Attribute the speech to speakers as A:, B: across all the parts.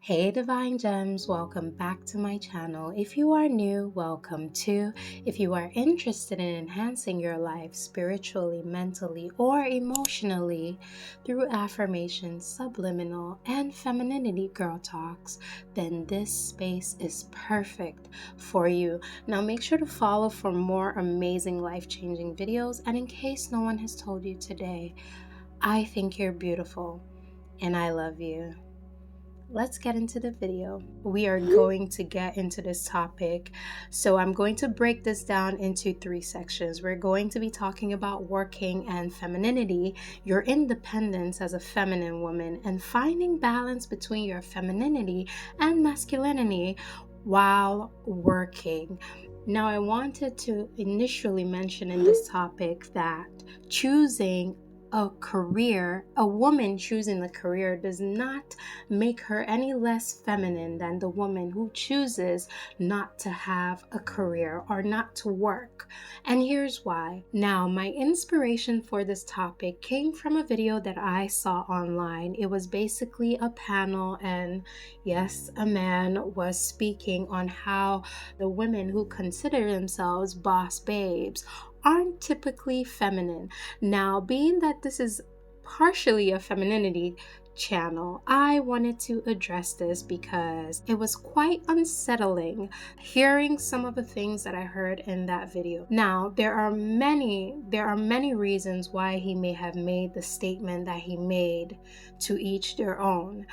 A: Hey Divine Gems, welcome back to my channel. If you are new, welcome too. If you are interested in enhancing your life spiritually, mentally, or emotionally through affirmations, subliminal, and femininity girl talks, then this space is perfect for you. Now make sure to follow for more amazing life-changing videos, and in case no one has told you today, I think you're beautiful and I love you. Let's get into the video. We are going to get into this topic. So I'm going to break this down into 3 sections. We're going to be talking about working and femininity, your independence as a feminine woman, and finding balance between your femininity and masculinity while working. Now, I wanted to initially mention in this topic that choosing a career, a woman choosing the career does not make her any less feminine than the woman who chooses not to have a career or not to work. And here's why. Now, my inspiration for this topic came from a video that I saw online. It was basically a panel, and yes, a man was speaking on how the women who consider themselves boss babes aren't typically feminine. Now, being that this is partially a femininity channel, I wanted to address this because it was quite unsettling hearing some of the things that I heard in that video. Now, there are many reasons why he may have made the statement that he made, to each their own.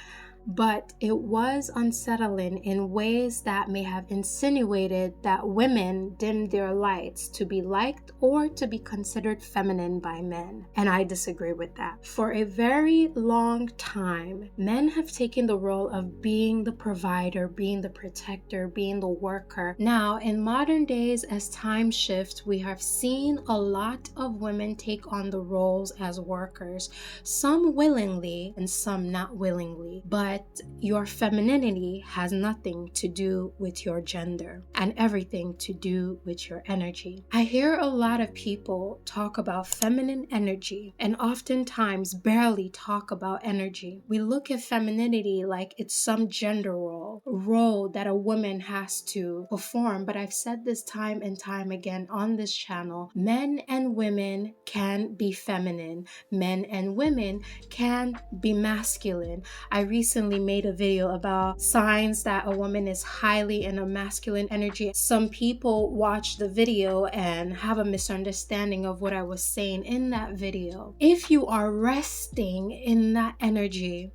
A: But it was unsettling in ways that may have insinuated that women dim their lights to be liked or to be considered feminine by men. And I disagree with that. For a very long time, men have taken the role of being the provider, being the protector, being the worker. Now, in modern days, as time shifts, we have seen a lot of women take on the roles as workers, some willingly and some not willingly. But your femininity has nothing to do with your gender and everything to do with your energy. I hear a lot of people talk about feminine energy and oftentimes barely talk about energy. We look at femininity like it's some gender role that a woman has to perform. But I've said this time and time again on this channel, men and women can be feminine. Men and women can be masculine. I recently made a video about signs that a woman is highly in a masculine energy. Some people watch the video and have a misunderstanding of what I was saying in that video. If you are resting in that energy,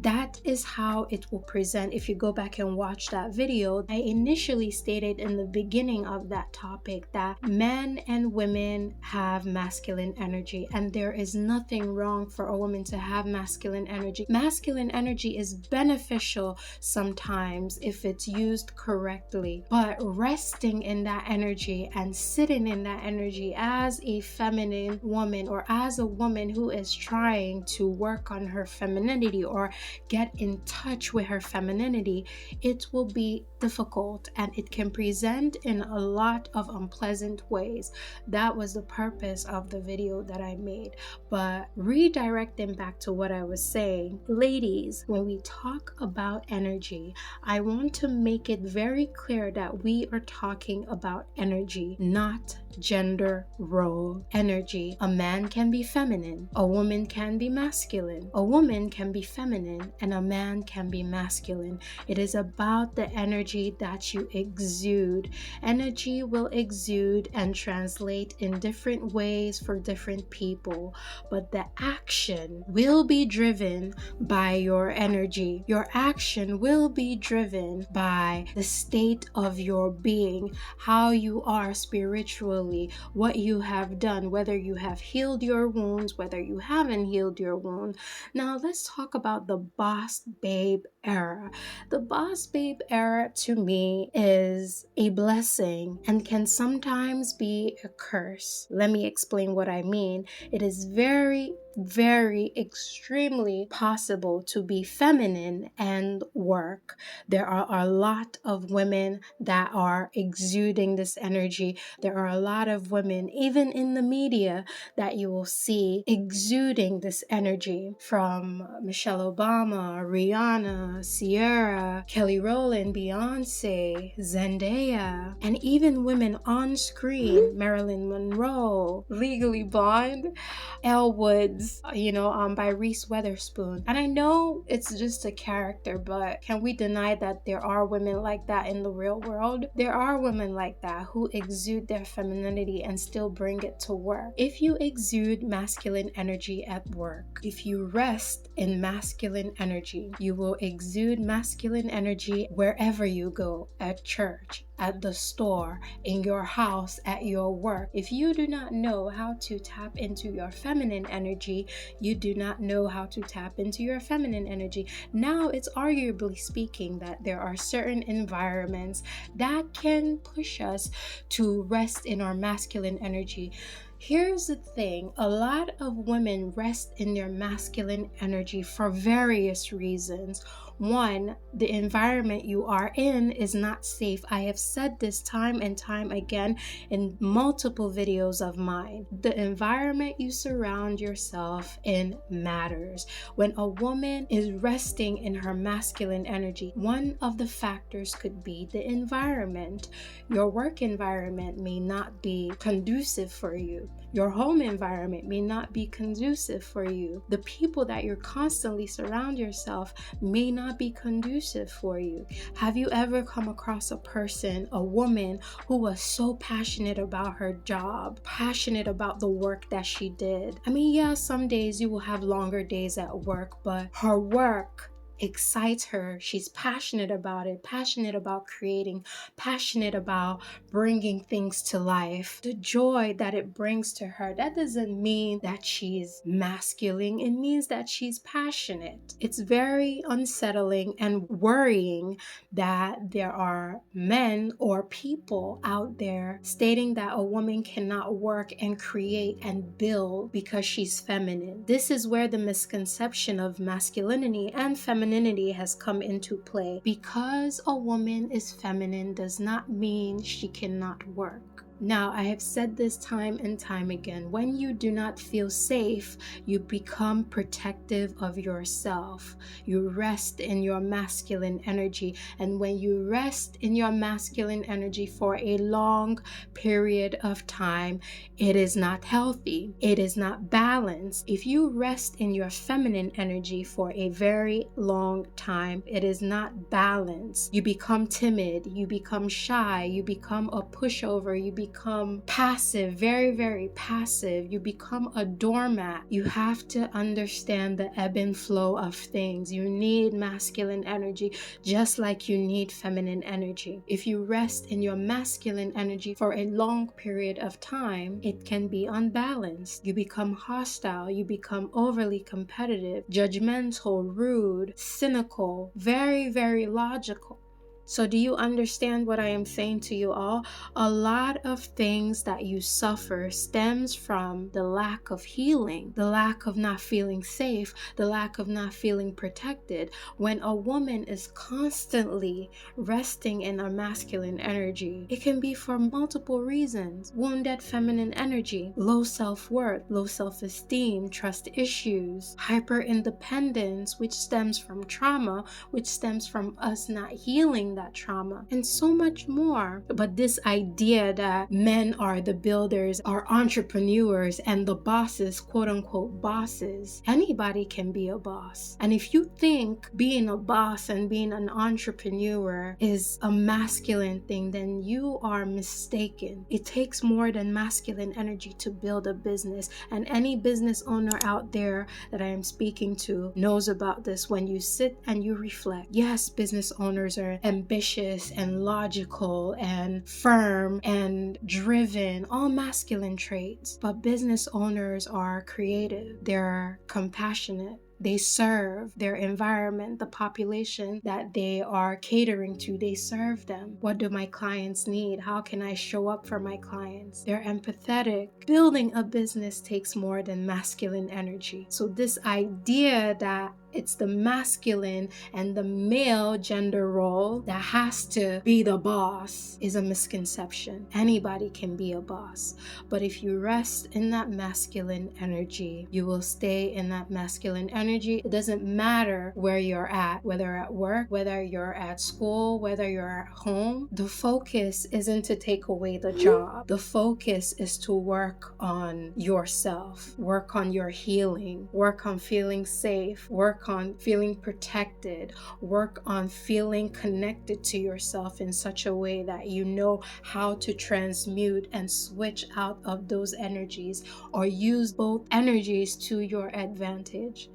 A: that is how it will present. If you go back and watch that video, I initially stated in the beginning of that topic that men and women have masculine energy, and there is nothing wrong for a woman to have masculine energy. Masculine energy is beneficial sometimes if it's used correctly, but resting in that energy and sitting in that energy as a feminine woman or as a woman who is trying to work on her femininity or get in touch with her femininity, it will be difficult and it can present in a lot of unpleasant ways. That was the purpose of the video that I made. But redirecting back to what I was saying, ladies, when we talk about energy, I want to make it very clear that we are talking about energy, not gender role energy. A man can be feminine, a woman can be masculine, a woman can be feminine, and a man can be masculine. It is about the energy that you exude. Energy will exude and translate in different ways for different people, but the action will be driven by your energy. Your action will be driven by the state of your being, how you are spiritually, what you have done, whether you have healed your wounds, whether you haven't healed your wound. Now let's talk about the boss babe era. The boss babe era to me is a blessing and can sometimes be a curse. Let me explain what I mean. It is very very extremely possible to be feminine and work. There are a lot of women that are exuding this energy. There are a lot of women, even in the media, that you will see exuding this energy, from Michelle Obama, Rihanna, Sierra, Kelly Rowland, Beyonce, Zendaya, and even women on screen, Marilyn Monroe, Legally Blonde, Elle Woods, by Reese Witherspoon. And I know it's just a character, but can we deny that there are women like that in the real world? There are women like that who exude their femininity and still bring it to work. If you exude masculine energy at work, if you rest in masculine energy, you will exude masculine energy wherever you go, at church, at the store, in your house, at your work. If you do not know how to tap into your feminine energy, you do not know how to tap into your feminine energy. Now, it's arguably speaking that there are certain environments that can push us to rest in our masculine energy. Here's the thing, a lot of women rest in their masculine energy for various reasons. One, the environment you are in is not safe. I have said this time and time again in multiple videos of mine. The environment you surround yourself in matters. When a woman is resting in her masculine energy, one of the factors could be the environment. Your work environment may not be conducive for you. Your home environment may not be conducive for you. The people that you're constantly surround yourself may not be conducive for you. Have you ever come across a person, a woman, who was so passionate about her job, passionate about the work that she did? I mean, yeah, some days you will have longer days at work, but her work excites her. She's passionate about it, passionate about creating, passionate about bringing things to life. The joy that it brings to her, that doesn't mean that she's masculine. It means that she's passionate. It's very unsettling and worrying that there are men or people out there stating that a woman cannot work and create and build because she's feminine. This is where the misconception of masculinity and femininity has come into play. Because a woman is feminine does not mean she cannot work. Now, I have said this time and time again, when you do not feel safe, you become protective of yourself. You rest in your masculine energy. And when you rest in your masculine energy for a long period of time, it is not healthy. It is not balanced. If you rest in your feminine energy for a very long time, it is not balanced. You become timid. You become shy. You become a pushover. You become passive, very, very passive. You become a doormat. You have to understand the ebb and flow of things. You need masculine energy just like you need feminine energy. If you rest in your masculine energy for a long period of time, it can be unbalanced. You become hostile. You become overly competitive, judgmental, rude, cynical, very, very logical. So do you understand what I am saying to you all? A lot of things that you suffer stems from the lack of healing, the lack of not feeling safe, the lack of not feeling protected. When a woman is constantly resting in a masculine energy, it can be for multiple reasons. Wounded feminine energy, low self-worth, low self-esteem, trust issues, hyper-independence, which stems from trauma, which stems from us not healing that trauma, and so much more. But this idea that men are the builders, are entrepreneurs, and the bosses, quote unquote bosses, anybody can be a boss. And if you think being a boss and being an entrepreneur is a masculine thing, then you are mistaken. It takes more than masculine energy to build a business, and any business owner out there that I am speaking to knows about this. When you sit and you reflect, yes, business owners are ambitious and logical and firm and driven, all masculine traits. But business owners are creative. They're compassionate. They serve their environment, the population that they are catering to. They serve them. What do my clients need? How can I show up for my clients? They're empathetic. Building a business takes more than masculine energy. So this idea that it's the masculine and the male gender role that has to be the boss is a misconception. Anybody can be a boss. But if you rest in that masculine energy, you will stay in that masculine energy. It doesn't matter where you're at, whether at work, whether you're at school, whether you're at home. The focus isn't to take away the job. The focus is to work on yourself, work on your healing, work on feeling safe, work on feeling protected, work on feeling connected to yourself in such a way that you know how to transmute and switch out of those energies or use both energies to your advantage.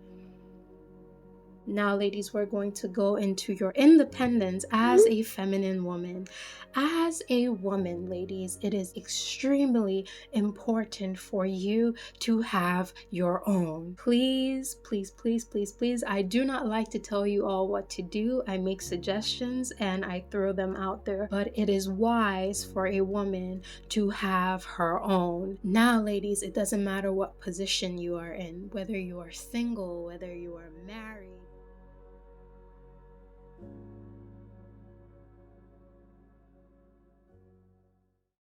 A: Now, ladies, we're going to go into your independence as a feminine woman. As a woman, ladies, it is extremely important for you to have your own. Please, please, please, please, please. I do not like to tell you all what to do. I make suggestions and I throw them out there, but it is wise for a woman to have her own. Now, ladies, it doesn't matter what position you are in, whether you are single, whether you are married.